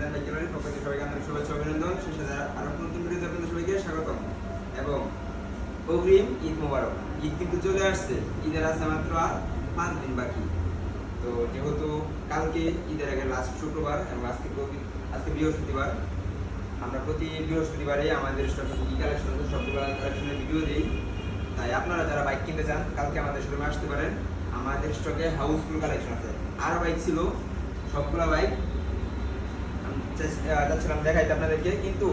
Mizan bike গ্যালারির পক্ষ থেকে সবাইকে আন্তরিক শুভেচ্ছা অভিনন্দন। সেই সাথে আরো নতুন ভিডিওতে আপনাদের সবাইকে স্বাগতম এবং অগ্রিম ঈদ মোবারক। ঈদ কিন্তু চলে আসছে, ঈদের আছে মাত্র আর 5 দিন বাকি। তো যেহেতু কালকে ঈদের আগে লাস্ট শুক্রবার এবং আজকে বৃহস্পতিবার, আমরা প্রতি বৃহস্পতিবারে আমাদের স্টকে কি কালেকশন আছে সবগুলো কালেকশনের ভিডিও দিই। তাই আপনারা যারা বাইক কিনতে চান কালকে আমাদের শোরুমে আসতে পারেন। আমাদের স্টকে হাউসফুল কালেকশন আছে। আর বাইক ছিল সবগুলো বাইক যাচ্ছিলাম দেখাইতে আপনাদেরকে, কিন্তু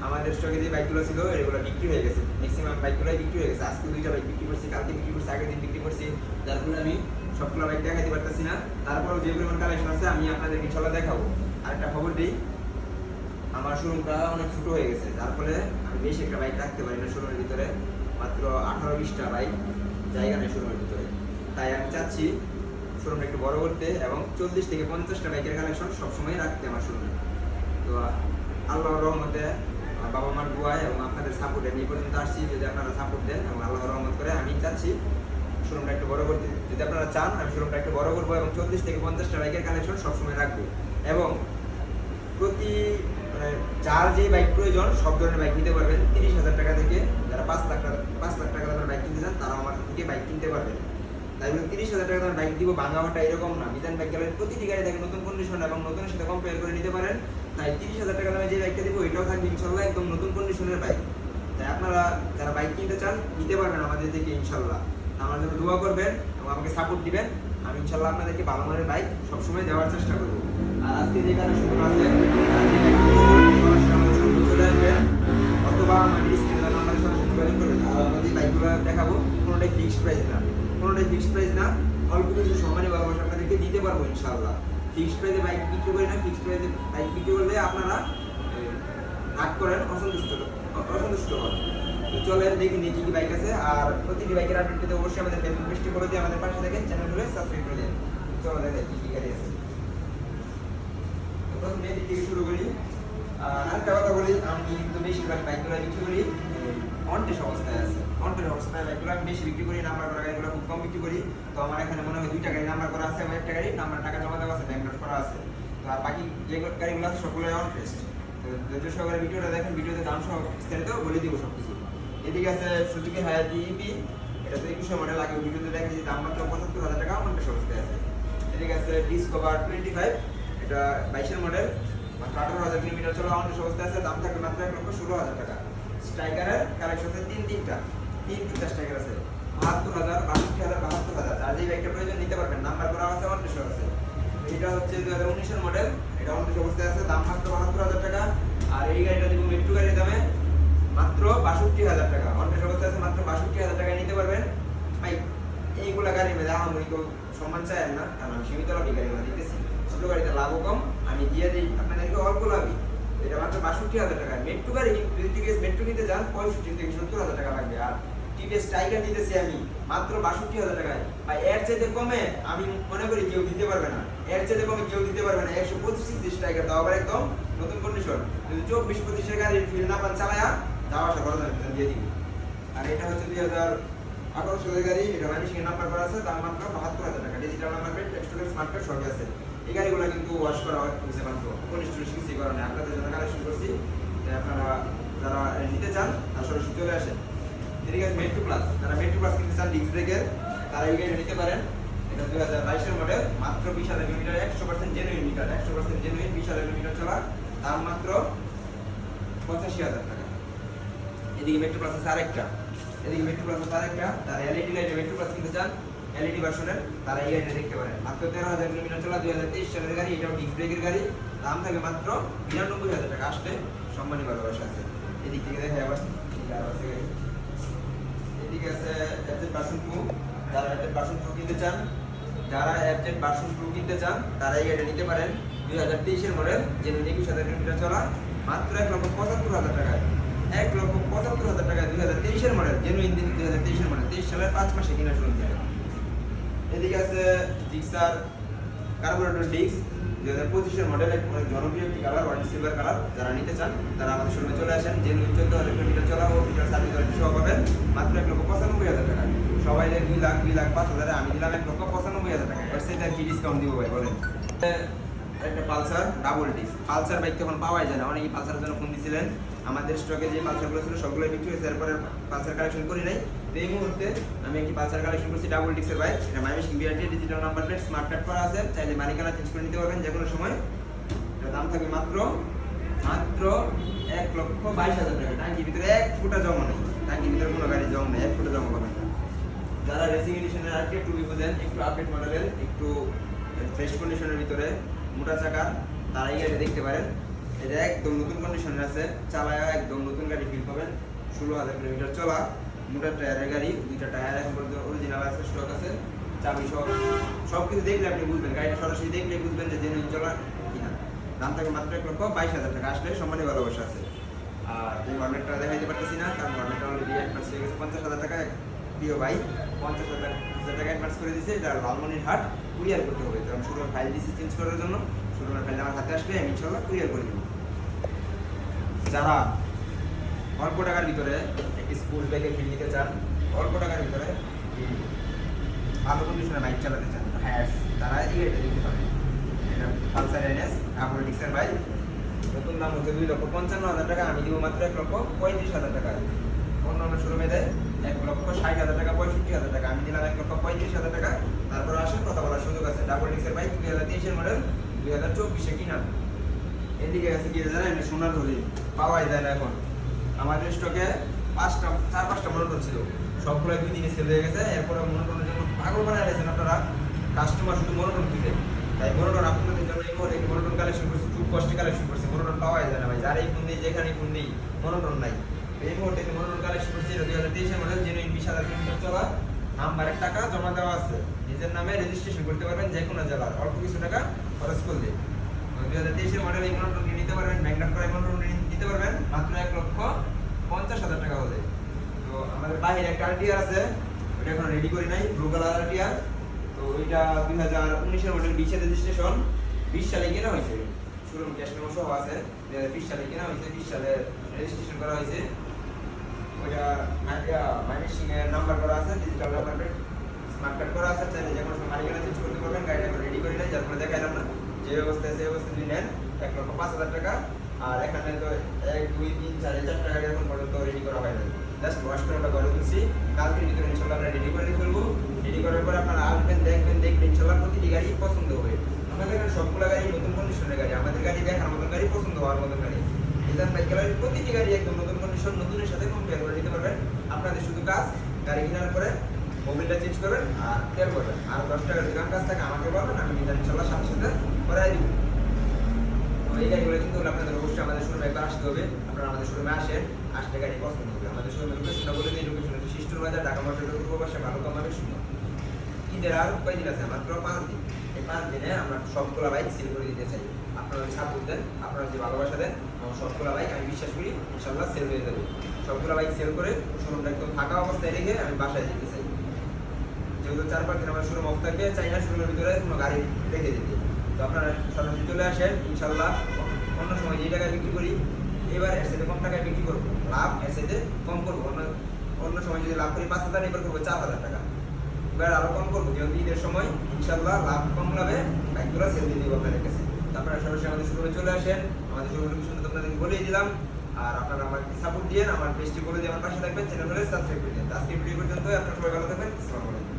আমাদের স্টকে যে বাইকগুলো ছিল এগুলো বিক্রি হয়ে গেছে। ম্যাক্সিমাম বাইকগুলোই বিক্রি হয়ে গেছে। আজকে 2টা বাইক বিক্রি করছি, কালকে বিক্রি করছি, আগের দিন বিক্রি করছি, যার ফলে আমি সবগুলো বাইক দেখাইতে পারতেছি না। তারপরেও যে পরিমাণ কালেকশন আছে আমি আপনাদেরকে ইনশাল্লাহ দেখাবো। আরেকটা খবর দিই, আমার শোরুমটা অনেক ছোট হয়ে গেছে, যার ফলে আমি বেশি একটা বাইক রাখতে পারি না শোরুমের ভিতরে। মাত্র 18-20টা বাইক জায়গা নেই শোরুমের ভিতরে। তাই আমি চাচ্ছি শোরুমটা একটু বড় করতে এবং 40 থেকে 50টা বাইকের কালেকশন সবসময় রাখতে আমার শোরুমে। তো আল্লাহর রহমতে, বাবা মার দোয়ায় এবং আপনাদের সাপোর্টে আমি এই পর্যন্ত আসছি। যদি আপনারা সাপোর্ট দেন এবং আল্লাহর রহমত করে, আমি চাচ্ছি শোরুমটা একটু বড় করতে। যদি আপনারা চান আমি শোরুমটা একটু বড় করবো এবং 40 থেকে 50টা বাইকের কালেকশন সবসময় রাখবো। এবং প্রতি যার যে বাইক প্রয়োজন সব ধরনের বাইক নিতে পারবেন। 30,000 টাকা থেকে যারা 5 লাখ টাকা দামের বাইক কিনতে চান তারা আমার থেকে বাইক কিনতে পারবেন। তাই বলে 30,000 টাকা দামের বাইক দিব ভাঙা ওটা এরকম না। মিজান বাইক গ্যালারির প্রতিটি গাড়ি থাকে নতুন কন্ডিশন এবং নতুনের সাথে কম্পেয়ার করে নিতে পারেন। তাই 30,000 টাকা দামে যে বাইকটা দিব এটাও থাকবে ইনশাল্লাহ একদম নতুন কন্ডিশনের বাইক। তাই আপনারা যারা বাইক কিনতে চান নিতে পারবেন আমাদের থেকে ইনশাল্লাহ। আমার জন্য দোয়া করবেন এবং আমাকে সাপোর্ট দিবেন। আমি ইনশাল্লাহ আপনাদেরকে ভালো মানের বাইক সবসময় দেওয়ার চেষ্টা করবো। আর আজকে যে কালেকশন আছে চলে আসবেন অথবা আমাদের স্ক্রিনে নাম্বারের সাথে যোগাযোগ করবেন। আর আমরা যে বাইকগুলো দেখাবো কোনোটাই ফিক্সড প্রাইস না, অল্প কিছু সম্মানী ভালোবাসা আপনাদেরকে দিতে পারবো ইনশাআল্লাহ। ফিক্সড প্রাইসে বাইক বিক্রি করি না। ফিক্সড প্রাইসে বাইক বিক্রি করলে আপনারা রাগ করেন, অসন্তুষ্ট হন। তো চলেন দেখি নিয়ে কি বাইক আছে। আর প্রতিটি বাইকের আপডেট পেতে অবশ্যই আমাদের ফেসবুক পেজটি করে দিয়ে আমাদের পাশে থেকে চ্যানেলগুলো সাবস্ক্রাইব করে দিন। চলো দেখে কি গাড়ি আছে। প্রথমে এদিক থেকে শুরু করি। আরেকটা কথা বলি, আমি কিন্তু বেশিরভাগ বাইকগুলো বিক্রি করি অনটেস্ট অবস্থায় আছে। অনটেস্ট অবস্থায় বাইকগুলো আমি বেশি বিক্রি করি, নাম্বার করা গাড়িগুলো খুব কম বিক্রি করি। তো আমার এখানে মনে হয় 2টা গাড়ি নাম্বার করা আছে এবং একটা গাড়ি নাম্বার টাকা জমা দেওয়া আছে, ব্যাংক ড্রাফট করা আছে। তো আর বাকি যে গাড়িগুলো আছে সবগুলোই অনটেস্ট। তো ধৈর্য সহকারে ভিডিওটা দেখেন, ভিডিওতে দাম সহ বিস্তারিত বলে দিব সবকিছু। এদিকে আছে সুজুকি হায়াতি ইপি, এটা তো 21 মডেল, আগে ভিডিওতে দেখেছি দাম মাত্র 75,000 টাকা অনটেস্ট অবস্থায় আছে। এদিকে আছে ডিসকভার 25, এটা 22-এর মডেল, মাত্র 18,000 কিলোমিটার চলা অনটেস্ট অবস্থায় আছে। দাম থাকবে মাত্র 1,16,000 টাকা। স্ট্রাইকারের কালেকশন আছে তিনটা স্ট্রাইকার আছে 72,000, 62,000, 72,000। যার যে বাইকটা প্রয়োজন নিতে পারবেন, নাম্বার করা আছে, অনটেস্ট আছে। এটা হচ্ছে 2019-এর মডেল, এটা অনটেস্ট অবস্থায় আছে, দাম মাত্র 72,000 টাকা। আর এই গাড়িটা দিব মেট্রো গাড়ির দামে মাত্র 62,000 টাকা। অনটেস্ট অবস্থায় আছে, মাত্র 62,000 টাকায় নিতে পারবেন। ভাই এইগুলা গাড়ির মধ্যে আহামরি কেউ সম্মান চায় না, কারণ আমি সীমিত লাভই গাড়িগুলো দিতেছি। ছোট গাড়িতে লাভও কম, আমি দিয়ে দিই আপনাদেরকে অল্প লাভই। এটা মাত্র 62,000 টাকা। মেট্রো গাড়ি যদি টিভিএস মেট্রো নিতে যান 65 থেকে 70,000 টাকা লাগবে। আর টিভিএস টাইগার নিতেছি আমি মাত্র 62,000 টাকায়। ভাই এর চাইতে কমে আমি মনে করি কেউ দিতে পারবে না। 125 সিসি টাইগার, তাও আবার একদম নতুন কন্ডিশন। যদি 24-25-এর গাড়ির ফিল না পান চালায়া যাওয়া আসা করা যাবে, দিয়ে দিবি। আর এটা হচ্ছে 2018 সালের গাড়ি, এটা মাইনিশিং নাম্বার করা আছে, দাম মাত্র 72,000 টাকা। Digital number plate, textile smart card সবই আছে। এই গাড়িগুলো কিন্তু ওয়াশ করা হয়েছে মাত্র 19 কিছুই কারণে আপনাদের জন্য কালেকশন করছি। আপনারা যারা নিতে চান তারা সরাসরি চলে আসেন। এদিকে মেট্রো প্লাস, যারা মেট্রো প্লাস কিনতে চান ডিস্ক ব্রেকের, তারা এই গাড়িটা নিতে পারেন। এটা 2022-এর মডেল, মাত্র 20,000 kilometre, 100% genuine metre, 100% genuine, 20,000 kilometre চলা, দাম মাত্র 85,000 টাকা। এদিকে মেট্রো প্লাস আছে আরেকটা, তারা এলইডি লাইটে মেট্রো প্লাস কিনতে চান এলইডি ভার্সনের, তারা এই গাড়িটা দেখতে পারেন। মাত্র 13,000 কিলোমিটার চলা, 2023 সালের গাড়ি, এটাও ডিস্ক ব্রেকের গাড়ি, দাম থাকে মাত্র 99,000 টাকা। আসলে সম্মানী ভালোবাসা আছে। এদিক থেকে দেখে আবার এদিকে আছে এফজেড ভার্সন 2, যারা এফজেড ভার্সন 2 কিনতে চান তারা এই গাড়িটা নিতে পারেন। 2023-এর মডেল, যেটা 21,000 কিলোমিটার চলা, মাত্র 1,75,000 টাকায়। 1,75,000 টাকায় 2023-এর মডেল, জেনুইন 2023-এর মডেল, 23 সালের 5 মাসে কিনা শুরু থেকে। এদিকে আছে জিক্সার কার্বোরেটর ডিস্ক, 2025-এর মডেল, অনেক জনপ্রিয় একটি কালার, হোয়াইট সিলভার কালার। যারা নিতে চান তারা আমাদের শোরুমে চলে আসেন। জেনুইন 14,000 কিলোমিটার চলা ও মিটার সার্ভিস ওয়ারেন্টি সহ পাবেন মাত্র 1,95,000 টাকা। সবাই 2 লাখ 5,000, আমি দিলাম 1,95,000 টাকা। এর সাথে কি ডিসকাউন্ট দিব ভাই বলেন? আরেকটা Pulsar double disc. Pulsar bike তখন পাওয়াই যায় না, অনেকেই পালসারের জন্য ফোন দিয়েছিলেন। আমাদের স্টকে যে পালসারগুলো ছিল সবগুলোই বিক্রি হয়েছে, এরপরে পালসার কালেকশন করি নাই। তো এই মুহূর্তে আমি একটি পালসার কালেকশন করছি ডাবল ডিস্কের বাইক। এটা মাইমেশিং BRT digital number plate, smart card করা আছে, চাইলে মালিকানা চেঞ্জ করে নিতে পারবেন যে কোনো সময়। এটার দাম থাকবে মাত্র 1,22,000 টাকা। টাঙ্কির ভিতরে 1 ফুটা জমা নেই, টাঙ্কির ভিতরে কোনো গাড়ি জমা নেই, 1 ফুটা জমা পাবেন না। যারা রেসিং এডিশনের আরেকটু একটু বুঝেন, একটু আপডেট মডেলের, একটু ফ্রেশ কন্ডিশনের ভিতরে মোটা চাকার, তারা এই গাড়ি দেখতে পারেন। এটা একদম নতুন কন্ডিশনের আছে, চালায় একদম নতুন গাড়ি ফিল পাবেন। 16,000 কিলোমিটার চলা, মোটা টায়ারের গাড়ি, 2টা টায়ার এখন পর্যন্ত অরিজিনাল আছে, স্টক আছে, চাবি সব কিছু দেখলে আপনি বুঝবেন, গাড়িটা সরাসরি দেখলে বুঝবেন যে জেনুইন চলা কিনা। দাম থাকে মাত্র 1,22,000 টাকা। আসলে সম্মানী ভালোবাসা আছে। আর এই মডেলটা দেখাইতে পারতেছি না, কারণ মডেলটা অলরেডি অ্যাডভান্স হয়ে গেছে 50,000 টাকা। প্রিয় ভাই 50,000 টাকা অ্যাডভান্স করে দিয়েছে, এটা লালমনিরহাট কুরিয়ার করতে হবে। তো আমি শোরুমের ফাইল দিয়েছি চেঞ্জ করার জন্য, শোরুমের ফাইল আমার হাতে আসলে আমি ইনশাল্লাহ কুরিয়ার করে দেবো। যারা অল্প টাকার ভিতরে একটি স্কুল ব্যাগের ফিল নিতে চান, অল্প টাকার ভিতরে ভালো কন্ডিশনে বাইক চালাতে চান, হ্যাঁ তারা এই গাড়িটা দেখতে পারেন। এটা পালসার এনএস ডাবল ডিস্কের বাইক। নতুন দাম হচ্ছে 2,55,000 টাকা, আমি দিব মাত্র 1,35,000 টাকা। অন্যান্য শোরুমে দেয় 1,60,000 টাকা, 65,000 টাকা, আমি দিলাম 1,35,000 টাকা। তারপর আসেন, কথা বলার সুযোগ আছে। ডাবল ডিস্কের বাইক 2023-এর মডেল, 2024-এ কিনা। এদিকে আছে কি জানেন, সোনার হরিণ পাওয়াই যায় না এখন। আমাদের স্টকে 4-5টা মনোটন ছিল, সবগুলো 2 দিনে সেল হয়ে গেছে। এরপরে মনোটনের জন্য পাগল বানায় গেছেন আপনারা, কাস্টমার শুধু মনোটন দিতে। তাই মনোটন আপনাদের জন্য এই মুহূর্তে মনোটন কালেকশন করছি, খুব কষ্টে কালেকশন করছি। মনোটন পাওয়াই যায় না ভাই, যারাই ফোন দিই, যেখানে ফোন দিই, মনোটন নাই। এই মুহূর্তে মনোটন কালেকশন করছি, 2023-এর মডেল, জেনুইন 20,000 কিলোমিটার চলা, নাম্বারের টাকা জমা দেওয়া আছে, নিজের নামে রেজিস্ট্রেশন করতে পারবেন যে কোনো জেলার, অল্প কিছু টাকা খরচ করলে। 2023-এর মডেল এই মনোটনটি নিতে পারবেন, ম্যাগনেট করা মনোটনটি নিতে পারবেন মাত্র 1,50,000 টাকা হলে। তো আমাদের বাইরে একটা আরটিআর আছে, ওটা এখন রেডি করি নাই, ব্লু কালার আরটিআর। তো ওইটা 2019-এর মডেল, 20-এর রেজিস্ট্রেশন, 20 সালে কেনা হয়েছে, শোরুম ক্যাশ মেমো সহ আছে। 2020 সালে কেনা হয়েছে, 20 সালে রেজিস্ট্রেশন করা হয়েছে। ওইটা মাইনেশিং এর নাম্বার করা আছে, digital number plate, smart card করা আছে, চাইলে যে কোনো সময় মালিকানা চেঞ্জ করতে পারবেন। গাড়িটা এখন রেডি করি নাই, যার ফলে দেখাইলাম না। যে অবস্থায় নেন 1,05,000 টাকা। আর এখানে তো 1, 2, 3, 4, 4টা গাড়ি এখন পর্যন্ত রেডি করা হয় না, জাস্ট ওয়াশ করে ওটা ঘরে তুলছি। কালকের ভিতরে ইনশাল্লাহ আমরা রেডি করে ফেলবো। রেডি করার পর আপনারা আসবেন, দেখবেন, দেখলে ইনশাল্লাহ প্রতিটি গাড়ি পছন্দ হবে। আমাদের এখানে সবগুলো গাড়ি নতুন কন্ডিশনের গাড়ি, আমাদের গাড়ি দেখার মতন গাড়ি, পছন্দ হওয়ার মতন গাড়ি। নিজান বাইক গ্যালারির প্রতিটি গাড়ি একদম নতুন কন্ডিশন, নতুনের সাথে কম্পেয়ার করে নিতে পারবেন। আপনাদের শুধু কাজ, গাড়ি কেনার পরে মোবিলটা চেঞ্জ করবেন আর তেল করবেন, আর 10 টাকার দোকান কাজ থাকে আমাকে বলবেন, আমি নিজান ইনশাল্লাহ সাথে সাথে করাই দিব। এই গাড়িগুলো কিন্তু আপনাদের অবশ্যই আমাদের শোরুমে একবার আসতে হবে। আপনারা আমাদের শোরুমে আসেন, আসলে গাড়ি পছন্দ হবে। আমাদের শোরুমের লোকেশনটা বলে দিই, লোকেশন হচ্ছে শিষ্টুর বাজার, ঢাকা মার্কেটের পূর্ব পাশে, ভারত আমাদের শূন্য। ঈদের আর কয়দিন আছে, মাত্র 5 দিন। এই 5 দিনে আমরা সবগুলো বাইক সেল করে দিতে চাই। আপনারা সাপোর্ট দেন, আপনারা যে ভালোবাসা দেন, আমার সবগুলো বাইক আমি বিশ্বাস করি ইনশাল্লাহ সেল হয়ে যাবে। সবগুলো বাইক সেল করে শোরুমটা একদম ফাঁকা অবস্থায় রেখে আমি বাসায় যেতে চাই। যেহেতু 4-5 দিন আমার শোরুম অফ থাকে, চাই না শোরুমের ভিতরে কোনো গাড়ি রেখে দিতে। তো আপনারা সরাসরি চলে আসেন ইনশাল্লাহ। অন্য সময় যে টাকায় বিক্রি করি, এবার এর সাথে কম টাকায় বিক্রি করবো, লাভ এর সাথে কম করবো। অন্য সময় যদি লাভ করি 5,000, এবার করবো 4,000 টাকা। এবার আরো কম করবো, যেহেতু ঈদের সময় ইনশাল্লাহ লাভ কম লাভে বাইকগুলো সেল দিয়ে দেবো আপনাদের কাছে। তো আপনারা সরাসরি আমাদের শোরুমে চলে আসেন, আমাদের শোরুমের লোকেশন তো আপনাদেরকে বলেই দিলাম। আর আপনারা আমাকে সাপোর্ট দিয়ে আমার পেজটি বলে দিয়ে আমার পাশে থাকবেন, চ্যানেল সাবস্ক্রাইব করে দিন। আজকে ভিডিও পর্যন্ত, আপনারা সবাই ভালো থাকবেন। আসসালামু আলাইকুম।